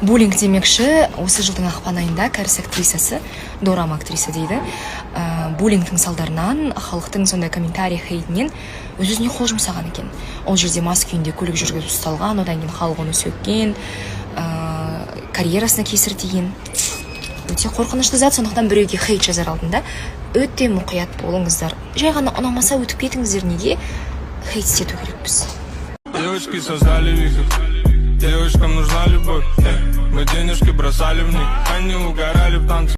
Буллинг демекші, осы жылдың ақпан айында кәріс актрисасы, дорама актриса дейді, буллингтің салдарынан халықтың сондай комментарий хейтінен өз-өзіне қол жұмсаған екен. Ол жерде мас күйінде көлік жүргізіп ұсталған, одан кейін халық оны сөккен, карьерасына кесір тиген. Өте қорқынышты зат, сондықтан біреуге хейт жазар алдында өте мұқият болыңыздар. Жай ғана ұнамаса өтіп кетіңіздер, неге хейт істету керекпіз. Девочки создали вихрь, девочкам нужна любовь, мы денежки бросали в них, они угорали в танце.